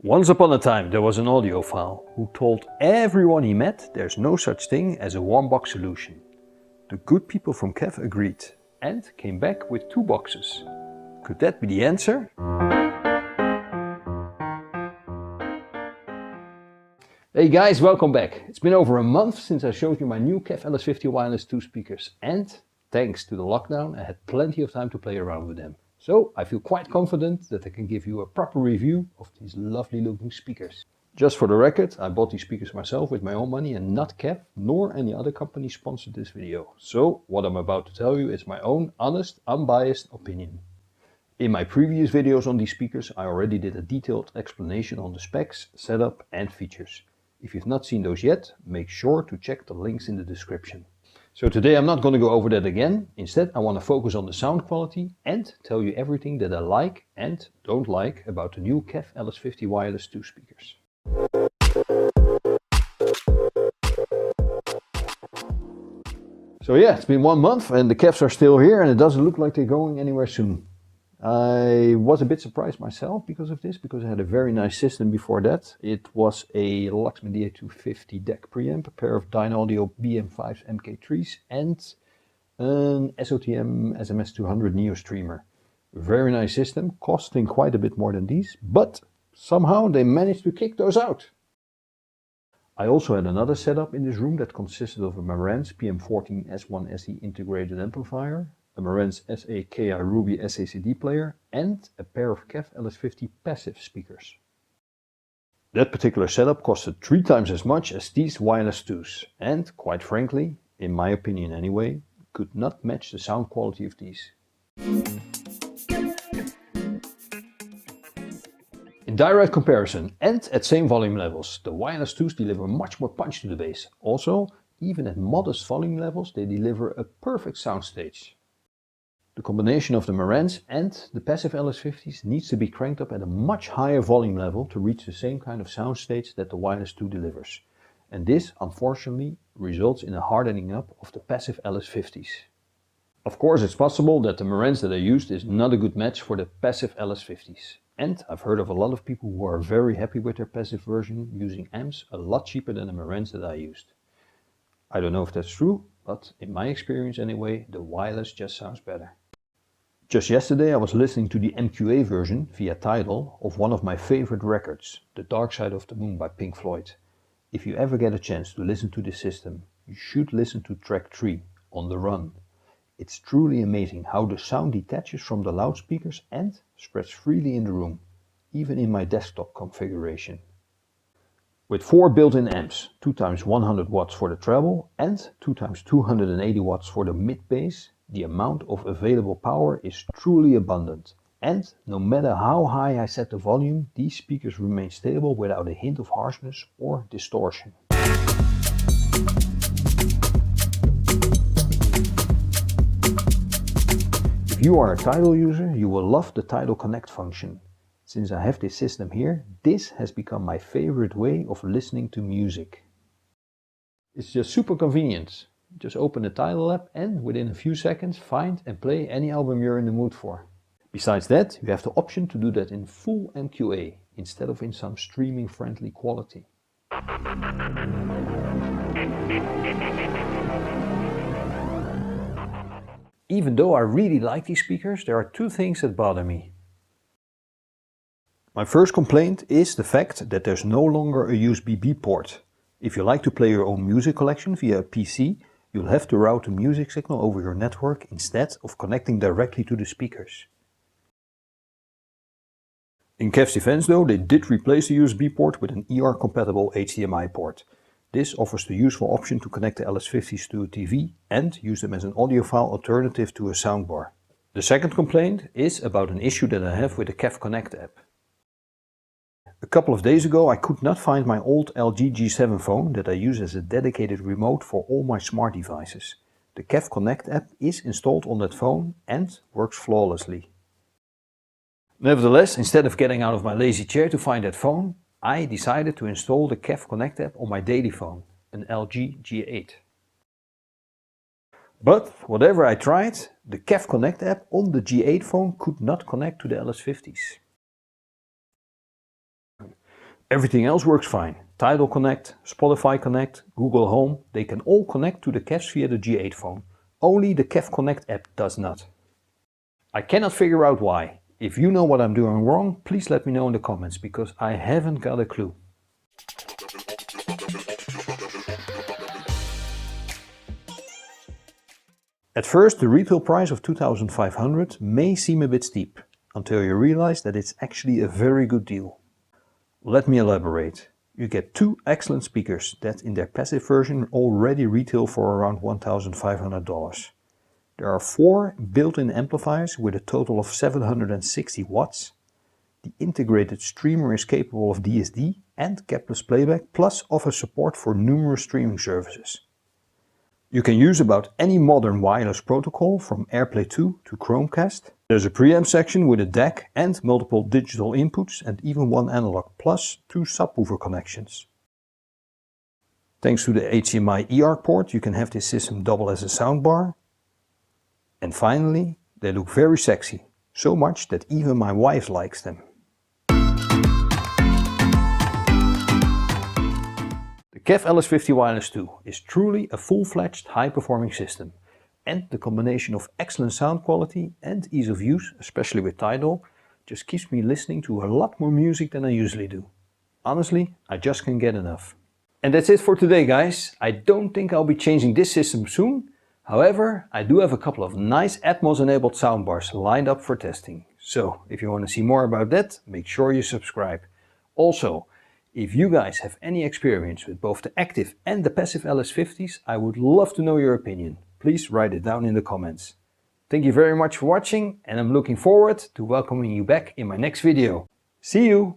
Once upon a time there was an audiophile who told everyone he met there's no such thing as a one box solution. The good people from KEF agreed and came back with 2 boxes. Could that be the answer? Hey guys, welcome back. It's been over a month since I showed you my new KEF LS50 Wireless II speakers, and thanks to the lockdown I had plenty of time to play around with them. So I feel quite confident that I can give you a proper review of these lovely looking speakers. Just for the record, I bought these speakers myself with my own money and not KEF nor any other company sponsored this video. So what I'm about to tell you is my own honest, unbiased opinion. In my previous videos on these speakers I already did a detailed explanation on the specs, setup and features. If you've not seen those yet, make sure to check the links in the description. So today I'm not going to go over that again. Instead I want to focus on the sound quality and tell you everything that I like and don't like about the new KEF LS50 Wireless II speakers. So yeah, it's been 1 month and the KEFs are still here and it doesn't look like they're going anywhere soon. I was a bit surprised myself because of this, because I had a very nice system before that. It was a Luxman DA250 DEC preamp, a pair of Dynaudio BM5 MK3s and an SOTM SMS200 Neo streamer. Very nice system, costing quite a bit more than these, but somehow they managed to kick those out. I also had another setup in this room that consisted of a Marantz PM14 S1 SE integrated amplifier, a Marantz SA-KI Ruby SACD player and a pair of KEF LS50 passive speakers. That particular setup costed 3 times as much as these wireless 2s and, quite frankly, in my opinion anyway, could not match the sound quality of these. In direct comparison and at same volume levels, the wireless 2s deliver much more punch to the bass. Also, even at modest volume levels they deliver a perfect soundstage. The combination of the Marantz and the passive LS50s needs to be cranked up at a much higher volume level to reach the same kind of soundstage that the Wireless 2 delivers. And this, unfortunately, results in a hardening up of the passive LS50s. Of course, it's possible that the Marantz that I used is not a good match for the passive LS50s. And I've heard of a lot of people who are very happy with their passive version using amps a lot cheaper than the Marantz that I used. I don't know if that's true, but in my experience anyway, the wireless just sounds better. Just yesterday I was listening to the MQA version via Tidal of one of my favorite records, The Dark Side of the Moon by Pink Floyd. If you ever get a chance to listen to this system, you should listen to track 3, On the Run. It's truly amazing how the sound detaches from the loudspeakers and spreads freely in the room, even in my desktop configuration. With 4 built-in amps, 2 times 100 watts for the treble and 2 times 280 watts for the mid-bass, the amount of available power is truly abundant. And no matter how high I set the volume, these speakers remain stable without a hint of harshness or distortion. If you are a Tidal user, you will love the Tidal Connect function. Since I have this system here, this has become my favorite way of listening to music. It's just super convenient. Just open the Tidal app and within a few seconds find and play any album you're in the mood for. Besides that, you have the option to do that in full MQA instead of in some streaming friendly quality. Even though I really like these speakers, there are 2 things that bother me. My first complaint is the fact that there's no longer a USB-B port. If you like to play your own music collection via a PC, you'll have to route the music signal over your network instead of connecting directly to the speakers. In KEF's defense though, they did replace the USB port with an ER-compatible HDMI port. This offers the useful option to connect the LS50s to a TV and use them as an audiophile alternative to a soundbar. The second complaint is about an issue that I have with the KEF Connect app. A couple of days ago I could not find my old LG G7 phone that I use as a dedicated remote for all my smart devices. The KEF Connect app is installed on that phone and works flawlessly. Nevertheless, instead of getting out of my lazy chair to find that phone, I decided to install the KEF Connect app on my daily phone, an LG G8. But whatever I tried, the KEF Connect app on the G8 phone could not connect to the LS50s. Everything else works fine. Tidal Connect, Spotify Connect, Google Home, they can all connect to the KEFs via the G8 phone. Only the KEF Connect app does not. I cannot figure out why. If you know what I'm doing wrong, please let me know in the comments, because I haven't got a clue. At first, the retail price of 2,500 may seem a bit steep, until you realize that it's actually a very good deal. Let me elaborate. You get two excellent speakers that in their passive version already retail for around $1,500. There are 4 built-in amplifiers with a total of 760 watts. The integrated streamer is capable of DSD and capless playback, plus offers support for numerous streaming services. You can use about any modern wireless protocol from AirPlay 2 to Chromecast. There's a preamp section with a DAC and multiple digital inputs and even one analog, plus 2 subwoofer connections. Thanks to the HDMI eARC port, you can have this system double as a soundbar. And finally, they look very sexy, so much that even my wife likes them. The KEF LS50 Wireless II is truly a full-fledged high-performing system, and the combination of excellent sound quality and ease of use, especially with Tidal, just keeps me listening to a lot more music than I usually do. Honestly, I just can't get enough. And that's it for today, guys. I don't think I'll be changing this system soon. However, I do have a couple of nice Atmos-enabled soundbars lined up for testing. So, if you want to see more about that, make sure you subscribe. Also, if you guys have any experience with both the active and the passive LS50s, I would love to know your opinion. Please write it down in the comments. Thank you very much for watching, and I'm looking forward to welcoming you back in my next video. See you!